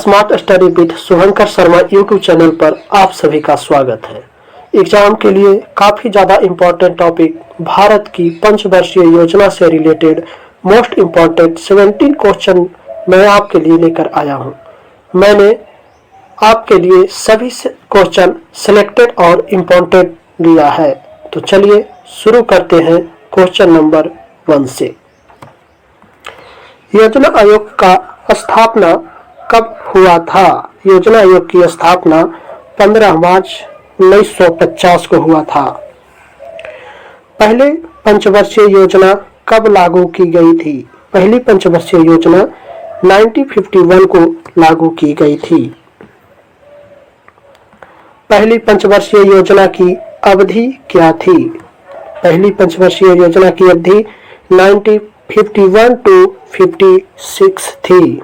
Smart study with Shubhankar Sharma YouTube channel पर आप सभी का स्वागत है। एग्जाम के लिए काफ़ी ज़्यादा इम्पोर्टेंट टॉपिक भारत की पंचवर्षीय योजना से रिलेटेड मोस्ट इम्पोर्टेंट 17 क्वेश्चन मैं आपके लिए लेकर आया हूं। मैंने आपके लिए सभी क्वेश्चन सिलेक्टेड और इम्पोर्टेंट लिया है। तो चलिए शुरू करते हैं क्वेश्चन नंबर 1 से। योजना आयोग का स्थापना कब हुआ था? योजना आयोग की स्थापना 15 मार्च 1950 को हुआ था। पहले पंचवर्षीय योजना कब लागू की गई थी? पहली पंचवर्षीय योजना 1951 को लागू की गई थी। पहली पंचवर्षीय योजना की अवधि क्या थी? पहली पंचवर्षीय योजना की अवधि 1951 to 56 थी।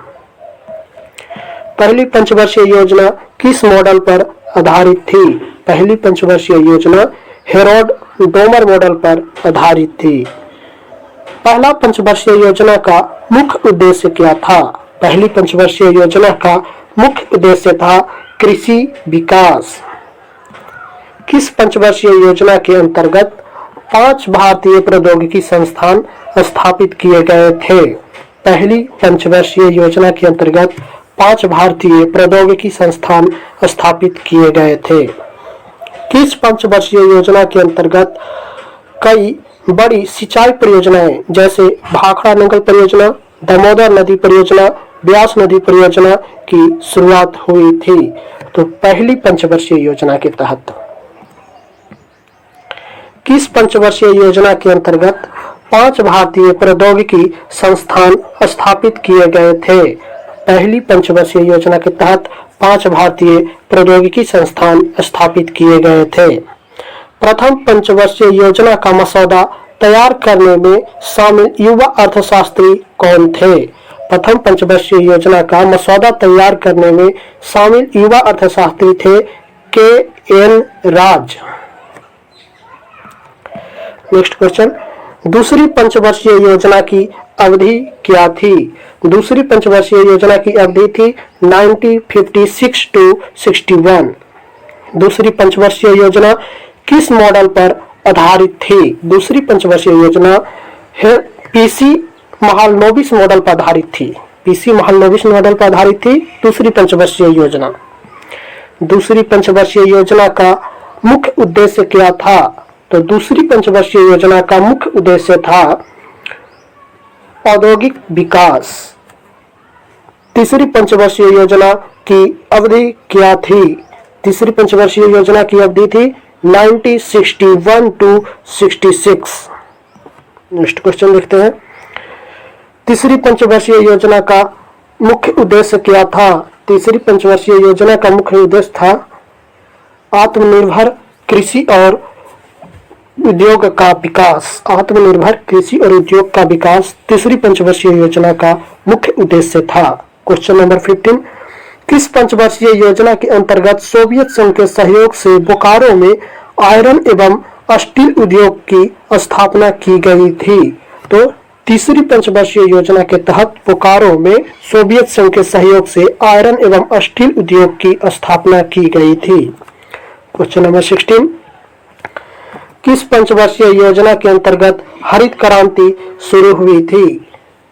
पहली पंचवर्षीय योजना किस मॉडल पर आधारित थी? पहली पंचवर्षीय योजना हेरोल्ड डोमर मॉडल पर आधारित थी। पहला पंचवर्षीय योजना का मुख्य उद्देश्य क्या था? पहली पंचवर्षीय योजना का मुख्य उद्देश्य था कृषि विकास। किस पंचवर्षीय योजना के अंतर्गत 5 भारतीय प्रौद्योगिकी संस्थान स्थापित किए गए थे? पहली पंचवर्षीय योजना के अंतर्गत 5 भारतीय प्रौद्योगिकी संस्थान स्थापित किए गए थे। किस पंचवर्षीय योजना के अंतर्गत कई बड़ी सिंचाई परियोजनाएं जैसे भाखड़ा नंगल परियोजना, दामोदर नदी परियोजना, ब्यास नदी परियोजना की शुरुआत हुई थी? तो पहली पंचवर्षीय योजना के तहत। किस पंचवर्षीय योजना के अंतर्गत 5 भारतीय प्रौद्योगिकी संस्थान स्थापित किए गए थे? पहली पंचवर्षीय योजना के तहत 5 भारतीय प्रौद्योगिकी संस्थान स्थापित किए गए थे। प्रथम पंचवर्षीय योजना का मसौदा तैयार करने में शामिल युवा अर्थशास्त्री कौन थे? प्रथम पंचवर्षीय योजना का मसौदा तैयार करने में शामिल युवा अर्थशास्त्री थे के.एन. राज। नेक्स्ट क्वेश्चन, दूसरी पंचवर्षीय योजना की अवधि क्या थी? दूसरी पंचवर्षीय योजना की अवधि थी 1956 to 61। दूसरी पंचवर्षीय योजना किस मॉडल पर आधारित थी? दूसरी पंचवर्षीय योजना पीसी महालनोबिस मॉडल पर आधारित थी। पीसी महालनोबिस मॉडल पर आधारित थी दूसरी पंचवर्षीय योजना। दूसरी पंचवर्षीय योजना का मुख्य उद्देश्य क्या था? तो दूसरी पंचवर्षीय योजना का मुख्य उद्देश्य था औद्योगिक विकास। तीसरी पंचवर्षीय योजना की अवधि क्या थी? तीसरी पंचवर्षीय योजना की अवधि थी 1961 to 66। नेक्स्ट क्वेश्चन देखते हैं। तीसरी पंचवर्षीय योजना का मुख्य उद्देश्य क्या था? तीसरी पंचवर्षीय योजना का मुख्य उद्देश्य था आत्मनिर्भर कृषि और उद्योग का विकास। आत्मनिर्भर कृषि और उद्योग का विकास तीसरी पंचवर्षीय योजना का मुख्य उद्देश्य था। क्वेश्चन नंबर 15, किस पंचवर्षीय योजना के अंतर्गत सोवियत संघ के सहयोग से बोकारो में आयरन एवं स्टील उद्योग की स्थापना की गई थी? तो तीसरी पंचवर्षीय योजना के तहत बोकारो में सोवियत संघ के सहयोग से आयरन एवं स्टील उद्योग की स्थापना की गई थी। क्वेश्चन नंबर 16, किस पंचवर्षीय योजना के अंतर्गत हरित क्रांति शुरू हुई थी?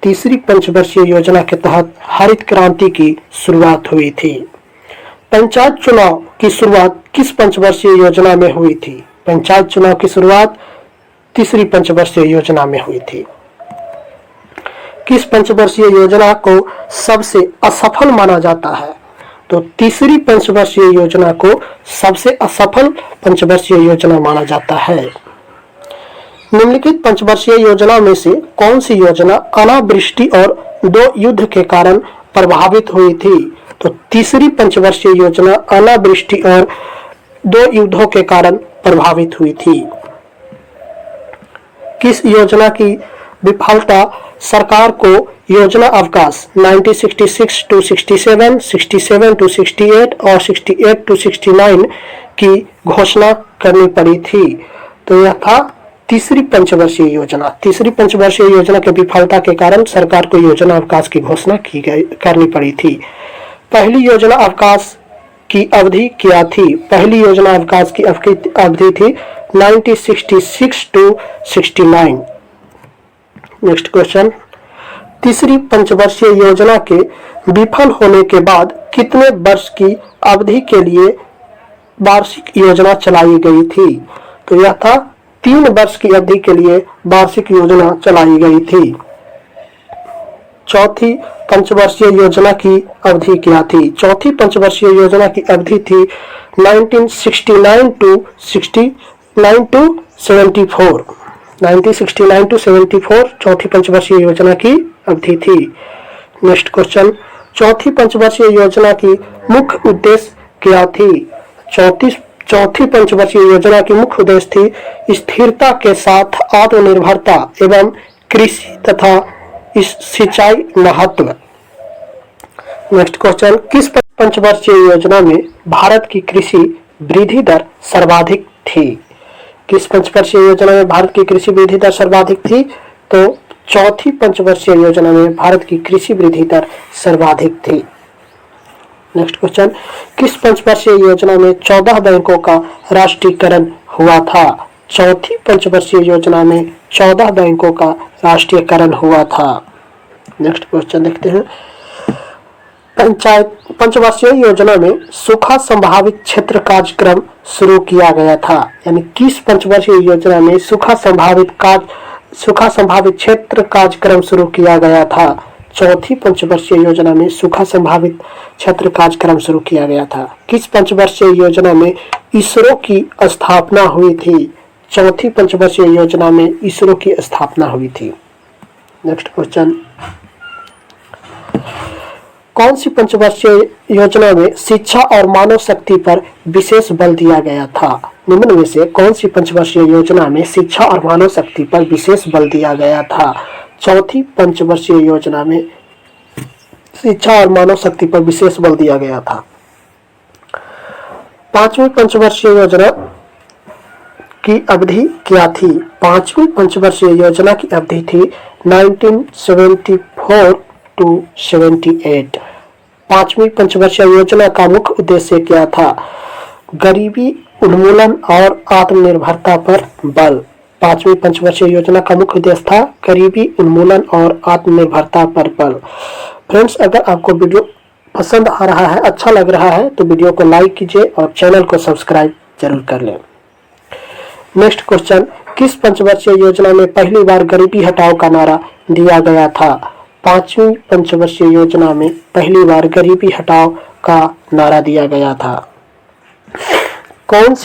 तीसरी पंचवर्षीय योजना के तहत हरित क्रांति की शुरुआत हुई थी। पंचायत चुनाव की शुरुआत किस पंचवर्षीय योजना में हुई थी? पंचायत चुनाव की शुरुआत तीसरी पंचवर्षीय योजना में हुई थी। किस पंचवर्षीय योजना को सबसे असफल माना जाता है? तो तीसरी पंचवर्षीय योजना को सबसे असफल पंचवर्षीय योजना माना जाता है। निम्नलिखित पंचवर्षीय योजना में से कौन सी योजना अनावृष्टि और 2 युद्ध के कारण प्रभावित हुई थी? तो तीसरी पंचवर्षीय योजना अनावृष्टि और 2 युद्धों के कारण प्रभावित हुई थी। किस योजना की विफलता सरकार को योजना अवकाश 1966 to 67, 67 to 68 और 68 to 69 की घोषणा करनी पड़ी थी? तो यह था तीसरी पंचवर्षीय योजना। तीसरी पंचवर्षीय योजना के विफलता के कारण सरकार को योजना अवकाश की घोषणा करनी पड़ी थी। पहली योजना अवकाश की अवधि क्या थी? पहली योजना अवकाश की अवधि थी 1966 टू 69। नेक्स्ट क्वेश्चन, तीसरी पंचवर्षीय योजना के विफल होने के बाद कितने वर्ष की अवधि के लिए वार्षिक योजना चलाई गई थी? तो यह था 3 वर्ष की अवधि के लिए वार्षिक योजना चलाई गई थी। चौथी पंचवर्षीय योजना की अवधि क्या थी? चौथी पंचवर्षीय योजना की अवधि थी 1969 टू 74। 1969 टू 74 चौथी पंचवर्षीय योजना की अवधि थी। नेक्स्ट क्वेश्चन, चौथी पंचवर्षीय योजना की मुख्य उद्देश्य क्या थी? चौथी पंचवर्षीय योजना की मुख्य उद्देश्य थी स्थिरता के साथ आत्मनिर्भरता एवं कृषि तथा सिंचाई महत्व। नेक्स्ट क्वेश्चन, किस पंचवर्षीय योजना में भारत की कृषि वृद्धि दर सर्वाधिक थी? किस पंचवर्षीय योजना में भारत की कृषि वृद्धि दर सर्वाधिक थी? तो चौथी पंचवर्षीय योजना में भारत की कृषि वृद्धि दर सर्वाधिक थी। नेक्स्ट क्वेश्चन, किस पंचवर्षीय योजना में 14 बैंकों का राष्ट्रीयकरण हुआ था? चौथी पंचवर्षीय योजना में 14 बैंकों का राष्ट्रीयकरण हुआ था। नेक्स्ट क्वेश्चन देखते हैं, पंचवर्षीय योजना में सूखा संभावित क्षेत्र कार्यक्रम शुरू किया गया था। यानी किस पंचवर्षीय योजना में सूखा संभावित क्षेत्र कार्यक्रम शुरू किया गया था? चौथी पंचवर्षीय योजना में सूखा संभावित क्षेत्र कार्यक्रम शुरू किया गया था। किस पंचवर्षीय योजना में इसरो की स्थापना हुई थी? चौथी पंचवर्षीय योजना में इसरो की स्थापना हुई थी। नेक्स्ट क्वेश्चन, कौन सी पंचवर्षीय योजना में शिक्षा और मानव शक्ति पर विशेष बल दिया गया था? निम्न में से कौन सी पंचवर्षीय योजना में शिक्षा और मानव शक्ति पर विशेष बल दिया गया था? चौथी पंचवर्षीय योजना में शिक्षा और मानव शक्ति पर विशेष बल दिया गया था। पांचवी पंचवर्षीय योजना की अवधि क्या थी? पांचवी पंचवर्षीय योजना की अवधि थी 1974 टू 78। पांचवी पंचवर्षीय योजना का मुख्य उद्देश्य क्या था? गरीबी उन्मूलन और आत्मनिर्भरता पर बल। पांचवी पंचवर्षीय योजना का मुख्य उद्देश्य था गरीबी उन्मूलन और आत्मनिर्भरता पर बल। फ्रेंड्स, अगर आपको वीडियो पसंद आ रहा है, अच्छा लग रहा है, तो वीडियो को लाइक कीजिए और चैनल को सब्सक्राइब जरूर कर लें। नेक्स्ट क्वेश्चन, किस पंचवर्षीय योजना में पहली बार गरीबी हटाओ का नारा दिया गया था? पांचवी पंचवर्षीय योजना में पहली बार गरीबी हटाओ का नारा दिया गया था। कौन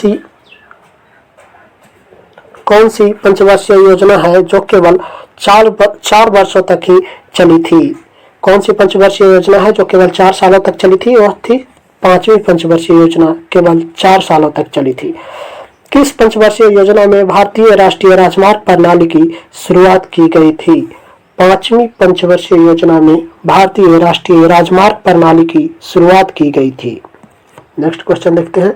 सी पंचवर्षीय योजना है जो केवल 4 वर्षों तक ही चली थी? कौन सी पंचवर्षीय योजना है जो केवल 4 सालों तक चली थी? वह थी पांचवी पंचवर्षीय योजना, केवल 4 सालों तक चली थी। किस पंचवर्षीय योजना में भारतीय राष्ट्रीय राजमार्ग प्रणाली की शुरुआत की गई थी? पांचवी पंचवर्षीय योजना में भारतीय राष्ट्रीय राजमार्ग प्रणाली की शुरुआत की गई थी। नेक्स्ट क्वेश्चन देखते हैं,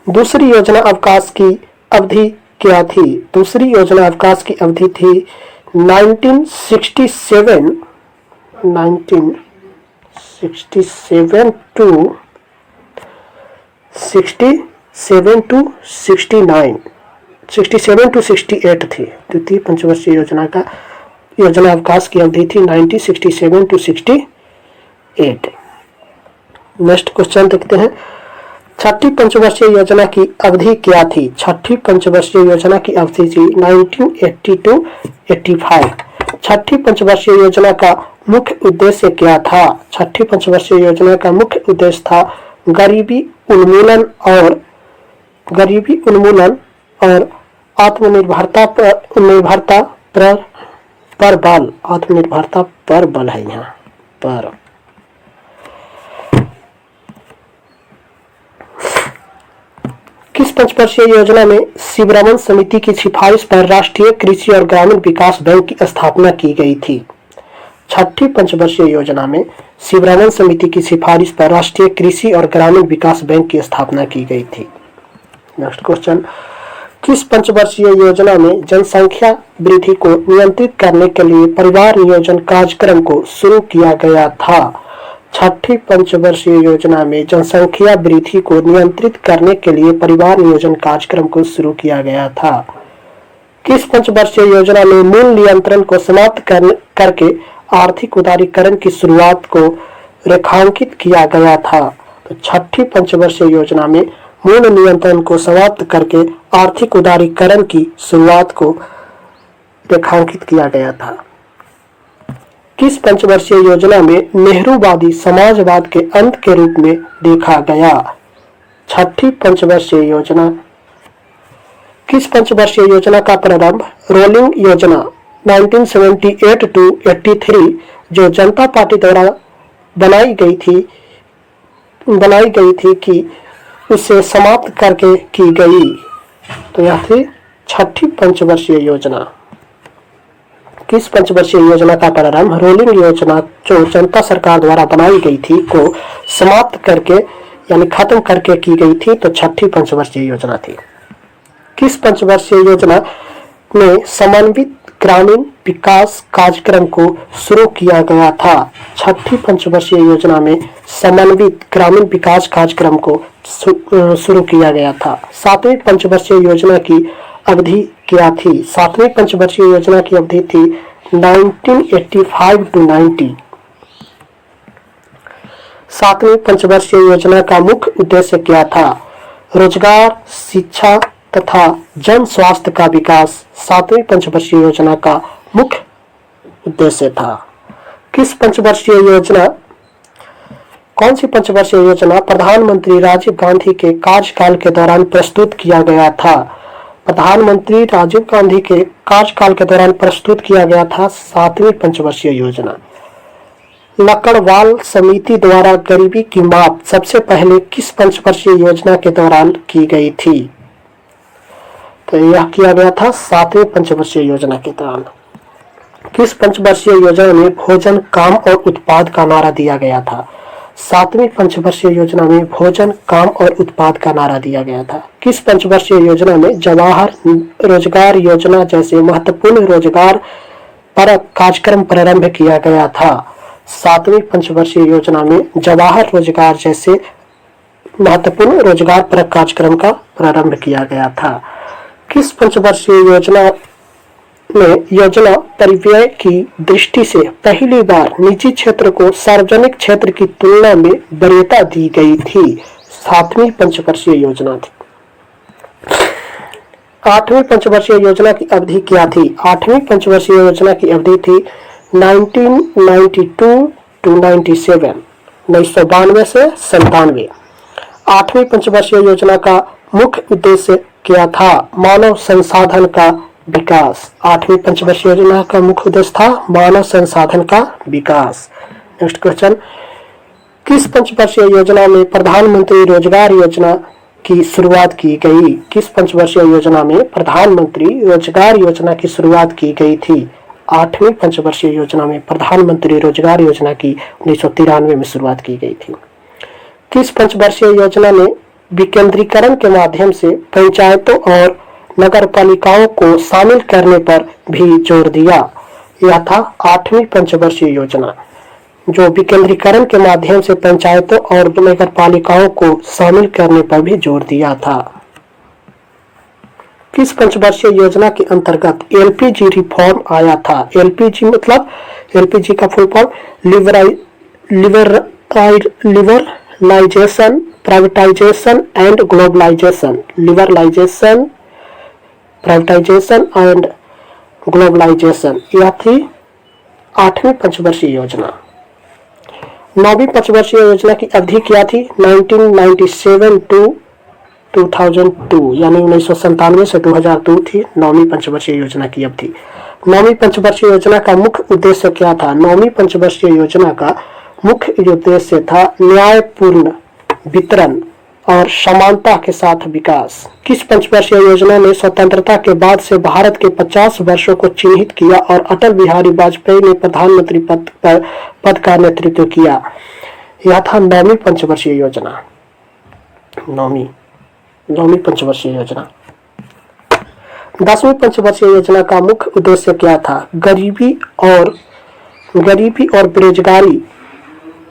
दूसरी योजना अवकाश की अवधि क्या थी? दूसरी योजना अवकाश की अवधि थी 1967 टू 68 थी। द्वितीय पंचवर्षीय योजना अवकाश की अवधि थी 1967 टू 68। नेक्स्ट क्वेश्चन देखते हैं, छठी पंचवर्षीय योजना की अवधि क्या थी? छठी पंचवर्षीय योजना की अवधि थी 1980 टू 85। छठी पंचवर्षीय योजना का मुख्य उद्देश्य क्या था? छठी पंचवर्षीय योजना का मुख्य उद्देश्य था गरीबी उन्मूलन और आत्मनिर्भरता पर बल। आत्मनिर्भरता पर बल है यहाँ पर। किस पंचवर्षीय योजना में शिवरमन समिति की सिफारिश पर राष्ट्रीय कृषि और ग्रामीण विकास बैंक की स्थापना की गई थी? छठी पंचवर्षीय योजना में शिवरमन समिति की सिफारिश पर राष्ट्रीय कृषि और ग्रामीण विकास बैंक की स्थापना की गई थी। नेक्स्ट क्वेश्चन, किस पंचवर्षीय योजना में जनसंख्या वृद्धि को नियंत्रित करने के लिए परिवार नियोजन कार्यक्रम को शुरू किया गया था? छठी पंचवर्षीय योजना में जनसंख्या वृद्धि को नियंत्रित करने के लिए परिवार नियोजन कार्यक्रम को शुरू किया गया था। किस पंचवर्षीय योजना में मूल नियंत्रण को समाप्त करके आर्थिक उदारीकरण की शुरुआत को रेखांकित किया गया था? तो छठी पंचवर्षीय योजना में मूल नियंत्रण को समाप्त करके आर्थिक उदारीकरण की शुरुआत को रेखांकित किया गया था। किस पंचवर्षीय योजना में नेहरूवादी समाजवाद के अंत के रूप में देखा गया? छठी पंचवर्षीय योजना। किस पंचवर्षीय योजना का प्रारंभ रोलिंग योजना 1978 to 83 जो जनता पार्टी द्वारा बनाई गई थी कि उसे समाप्त करके की गई? तो यह थी छठी पंचवर्षीय योजना। किस पंचवर्षीय योजना का प्रारंभ रोलिंग योजना जो जनता सरकार द्वारा बनाई गई थी को समाप्त करके यानी खत्म करके की गई थी? तो छठी पंचवर्षीय योजना थी। किस पंचवर्षीय योजना में समन्वित ग्रामीण विकास कार्यक्रम को शुरू किया गया था? छठी पंचवर्षीय योजना में समन्वित ग्रामीण विकास कार्यक्रम को शुरू किया गया था। सातवीं पंचवर्षीय योजना की अवधि क्या थी? सातवीं पंचवर्षीय योजना की अवधि थी 1985 to 90। सातवीं पंचवर्षीय योजना का मुख्य उद्देश्य क्या था? रोजगार, शिक्षा तथा जन स्वास्थ्य का विकास सातवीं पंचवर्षीय योजना का मुख्य उद्देश्य था। किस पंचवर्षीय योजना कौन सी पंचवर्षीय योजना प्रधानमंत्री राजीव गांधी के कार्यकाल के दौरान प्रस्तुत किया गया था? प्रधानमंत्री राजीव गांधी के कार्यकाल के दौरान प्रस्तुत किया गया था सातवीं पंचवर्षीय योजना। लकड़वाल समिति द्वारा गरीबी की माप सबसे पहले किस पंचवर्षीय योजना के दौरान की गई थी? तो यह किया गया था सातवीं पंचवर्षीय योजना के दौरान। किस पंचवर्षीय योजना में भोजन, काम और उत्पाद का नारा दिया गया था? सातवीं पंचवर्षीय योजना में भोजन, काम और उत्पाद का नारा दिया गया था। किस पंचवर्षीय योजना में जवाहर रोजगार योजना जैसे महत्वपूर्ण रोजगार परक कार्यक्रम प्रारंभ किया गया था? सातवीं पंचवर्षीय योजना में जवाहर रोजगार जैसे महत्वपूर्ण रोजगार परक कार्यक्रम का प्रारंभ किया गया था। किस पंचवर्षीय योजना में योजना परिव्यय की दृष्टि से पहली बार निजी क्षेत्र को सार्वजनिक क्षेत्र की तुलना में वरीयता दी गई थी? सातवीं पंचवर्षीय योजना थी। आठवीं पंचवर्षीय योजना की अवधि क्या थी? आठवीं पंचवर्षीय योजना की अवधि थी 1992 to 97, 1992 से 97। आठवीं पंचवर्षीय योजना का मुख्य उद्देश्य क्या था? मानव संसाधन का विकास। आठवीं पंचवर्षीय योजना का मुख्य उद्देश्य था मानव संसाधन का विकास। नेक्स्ट क्वेश्चन, किस पंचवर्षीय योजना में प्रधानमंत्री रोजगार योजना की शुरुआत की गई? किस पंचवर्षीय योजना में प्रधानमंत्री रोजगार योजना की शुरुआत की गई थी? आठवीं पंचवर्षीय योजना में प्रधानमंत्री रोजगार योजना की 1993 में शुरुआत की गई थी। किस पंचवर्षीय योजना ने विकेंद्रीकरण के माध्यम से पंचायतों और नगर पालिकाओं को शामिल करने पर भी जोर दिया? यह था आठवीं पंचवर्षीय योजना जो विकेंद्रीकरण के माध्यम से पंचायतों और नगर पालिकाओं को शामिल करने पर भी जोर दिया था। किस पंचवर्षीय योजना के अंतर्गत एलपीजी रिफॉर्म आया था? एलपीजी मतलब एलपीजी का full form liberalisation, privatisation and globalisation. Liberalisation, privatisation and globalisation, यह थी आठवीं पंचवर्षीय योजना। नौवीं पंचवर्षीय योजना की अवधि क्या थी? 1997 to 2002 यानी 1997 से 2002 थी नौवीं पंचवर्षीय योजना की अवधि। नौवीं पंचवर्षीय योजना का मुख्य उद्देश्य क्या था? नौवीं पंचवर्षीय योजना का मुख्य उद्देश्य था न्यायपूर्ण वितरण और समानता के साथ विकास। किस पंचवर्षीय योजना ने स्वतंत्रता के बाद से भारत के 50 वर्षों को चिन्हित किया और अटल बिहारी वाजपेयी ने प्रधानमंत्री पद का नेतृत्व किया? यह था नौवीं पंचवर्षीय योजना। नौवीं पंचवर्षीय योजना। 10वीं पंचवर्षीय योजना का मुख्य उद्देश्य क्या था? गरीबी और बेरोजगारी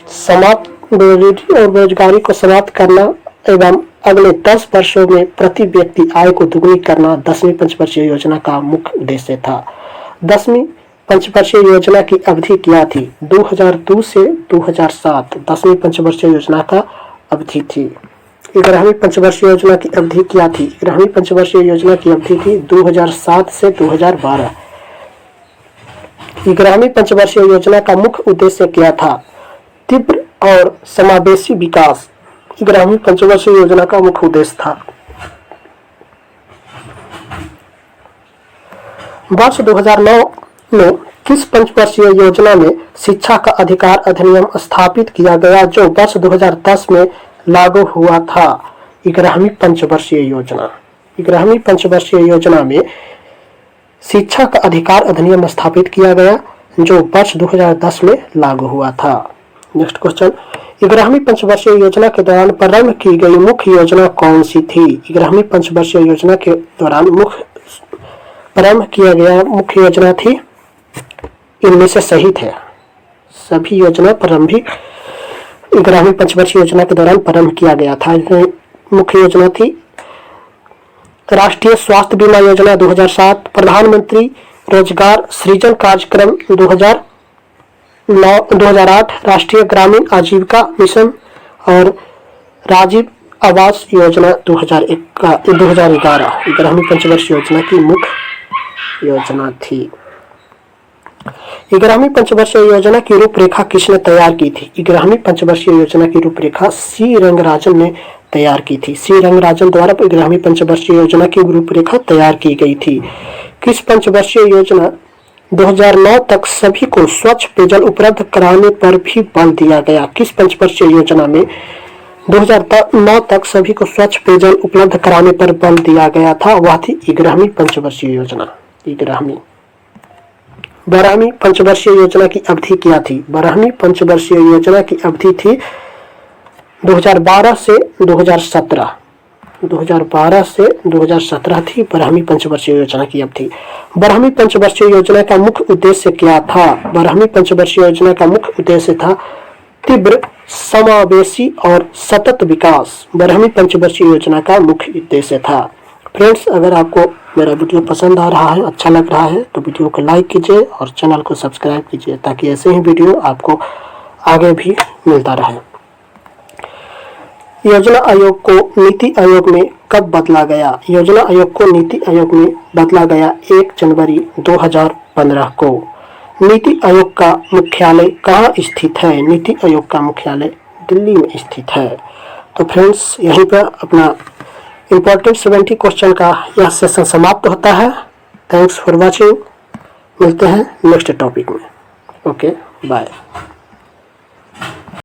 बेरोजगारी और बेरोजगारी को समाप्त करना एवं अगले 10 वर्षों में प्रति व्यक्ति आय को दुगनी करना 10वीं पंचवर्षीय योजना का मुख्य उद्देश्य था। 10वीं पंचवर्षीय योजना की अवधि क्या थी? 2002 से 2007 10वीं पंचवर्षीय योजना का अवधि थी। 11वीं पंचवर्षीय योजना की अवधि क्या थी? 11वीं पंचवर्षीय योजना की अवधि थी 2007 से 2012। 11वीं पंचवर्षीय योजना का मुख्य उद्देश्य क्या था? तीव्र और समावेशी विकास 11वीं पंचवर्षीय योजना का मुख्य उद्देश्य था। वर्ष 2009 में किस पंचवर्षीय योजना में शिक्षा का अधिकार अधिनियम स्थापित किया गया जो वर्ष 2010 में लागू हुआ था? 11वीं पंचवर्षीय योजना। 11वीं पंचवर्षीय योजना में शिक्षा का अधिकार अधिनियम स्थापित किया गया जो वर्ष 2010 में लागू हुआ था। नेक्स्ट क्वेश्चन, 11वीं पंचवर्षीय योजना के दौरान प्रारंभ की गई मुख्य योजना कौन सी थी? 11वीं पंचवर्षीय योजना के दौरान प्रारंभ किया गया मुख्य योजना थी, इनमें से सही थे सभी योजना प्रारंभिक 11वीं पंचवर्षीय योजना के दौरान प्रारंभ किया गया था। मुख्य योजना थी राष्ट्रीय स्वास्थ्य बीमा योजना 2007, प्रधानमंत्री रोजगार सृजन कार्यक्रम 2008, राष्ट्रीय ग्रामीण आजीविका मिशन और राजीव आवास योजना 2011 11वीं पंचवर्षीय योजना की मुख्य योजना थी। 11वीं पंचवर्षीय योजना की रूपरेखा किसने तैयार की थी? 11वीं पंचवर्षीय योजना की रूपरेखा सी रंगराजन ने तैयार की थी। सी रंगराजन द्वारा 11वीं पंचवर्षीय योजना की रूपरेखा तैयार की गई थी। किस पंचवर्षीय योजना 2009 तक सभी को स्वच्छ पेयजल उपलब्ध कराने पर भी बल दिया गया? किस पंचवर्षीय योजना में 2009 तक सभी को स्वच्छ पेयजल उपलब्ध कराने पर बल दिया गया था? वह थी 11वीं पंचवर्षीय योजना। 12वीं पंचवर्षीय योजना की अवधि क्या थी? 12वीं पंचवर्षीय योजना की अवधि थी 2012 से 2017। 2012 से 2017 थी 12वीं पंचवर्षीय योजना की अवधि। 12वीं पंचवर्षीय योजना का मुख्य उद्देश्य क्या था? 12वीं पंचवर्षीय योजना का मुख्य उद्देश्य था तीव्र, समावेशी और सतत विकास। 12वीं पंचवर्षीय योजना का मुख्य उद्देश्य था। फ्रेंड्स, अगर आपको मेरा वीडियो पसंद आ रहा है, अच्छा लग रहा है, तो वीडियो को लाइक कीजिए और चैनल को सब्सक्राइब कीजिए ताकि ऐसे ही वीडियो आपको आगे भी मिलता रहे। योजना आयोग को नीति आयोग में कब बदला गया? योजना आयोग को नीति आयोग में बदला गया 1 जनवरी 2015 को। नीति आयोग का मुख्यालय कहाँ स्थित है? नीति आयोग का मुख्यालय दिल्ली में स्थित है। तो फ्रेंड्स, यहीं पर अपना इम्पोर्टेंट 70 क्वेश्चन का यह सेशन समाप्त होता है। Thanks for watching. मिलते हैं नेक्स्ट टॉपिक में। Okay, bye.